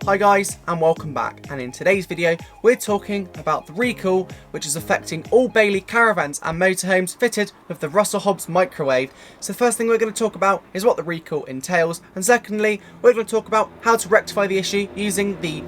Hi guys and welcome back, and in today's video we're talking about the recall which is affecting all Bailey Caravans and Motorhomes fitted with the Russel Hobbs Microwave. So the first thing we're going to talk about is what the recall entails, and secondly we're going to talk about how to rectify the issue using the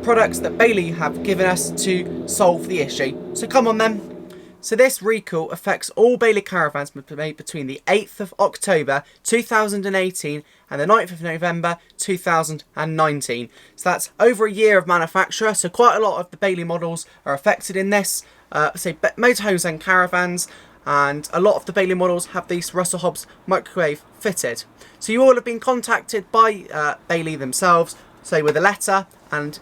products that Bailey have given us to solve the issue. So come on then. So this recall affects all Bailey Caravans made between the 8th of October 2018 and the 9th of November 2019. So that's over a year of manufacture, so quite a lot of the Bailey models are affected in this. So motorhomes and caravans, and a lot of the Bailey models have these Russel Hobbs Microwave fitted. So you all have been contacted by Bailey themselves, say with a letter, and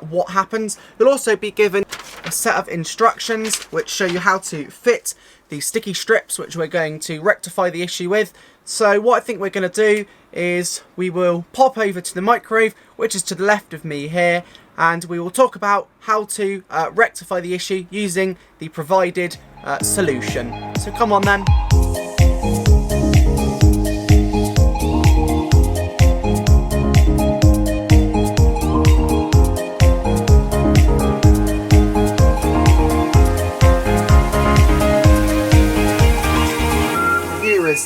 what happens. You'll also be given a set of instructions which show you how to fit the sticky strips which we're going to rectify the issue with. So what I think we're going to do is we will pop over to the microwave, which is to the left of me here, and we will talk about how to rectify the issue using the provided solution. So come on then.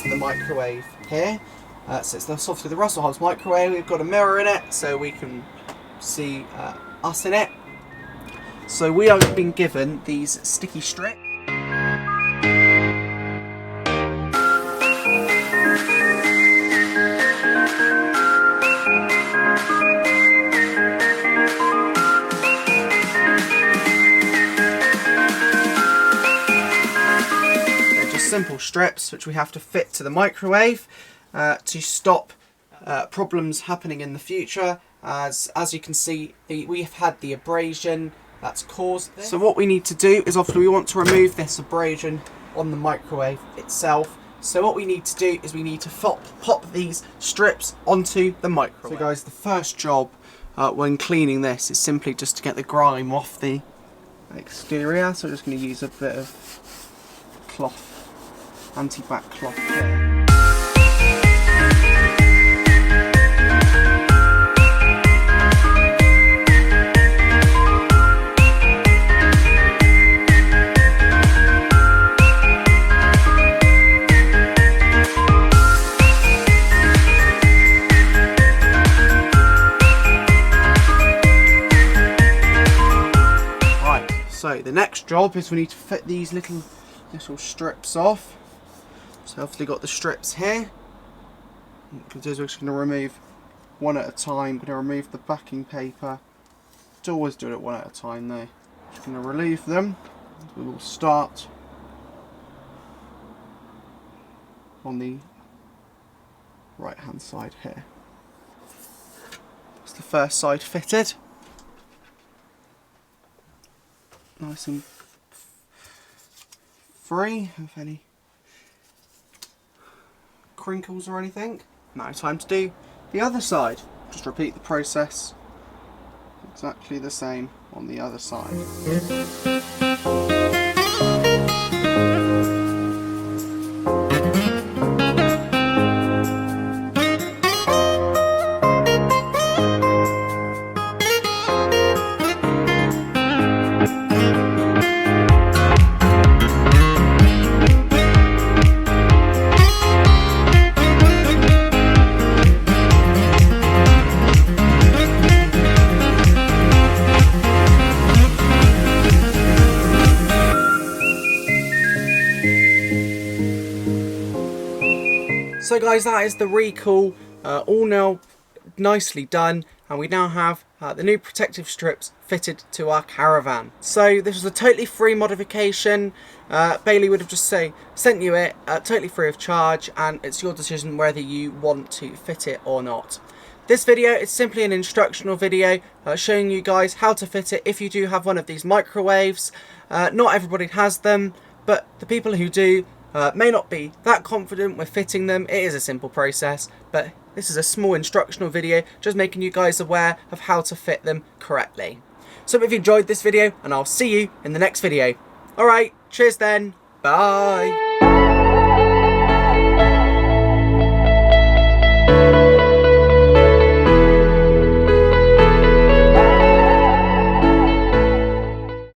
The microwave here, so it's obviously the Russel Hobbs Microwave. We've got a mirror in it so we can see us in it. So we have been given these sticky strips. Simple strips which we have to fit to the microwave to stop problems happening in the future. As you can see, we've had the abrasion that's caused this. So what we need to do is obviously we want to remove this abrasion on the microwave itself. So what we need to do is we need to pop these strips onto the microwave. So guys, the first job when cleaning this is simply just to get the grime off the exterior. So we're just going to use a bit of cloth, anti-bac cloth here. Right, so the next job is we need to fit these little strips off. So obviously got the strips here. What we're going to do is we're just going to remove one at a time. Going to remove the backing paper. To always do it one at a time though. Just going to relieve them. We will start on the right hand side here. That's the first side fitted. Nice and free of any crinkles or anything. Now time to do the other side. Just repeat the process exactly the same on the other side. So guys, that is the recall, all now nicely done, and we now have the new protective strips fitted to our caravan. So this was a totally free modification. Bailey would have just sent you it totally free of charge, and it's your decision whether you want to fit it or not. This video is simply an instructional video showing you guys how to fit it if you do have one of these microwaves. Not everybody has them, but the people who do may not be that confident with fitting them. It is a simple process, but this is a small instructional video just making you guys aware of how to fit them correctly. So if you enjoyed this video, and I'll see you in the next video. Alright, cheers then, bye!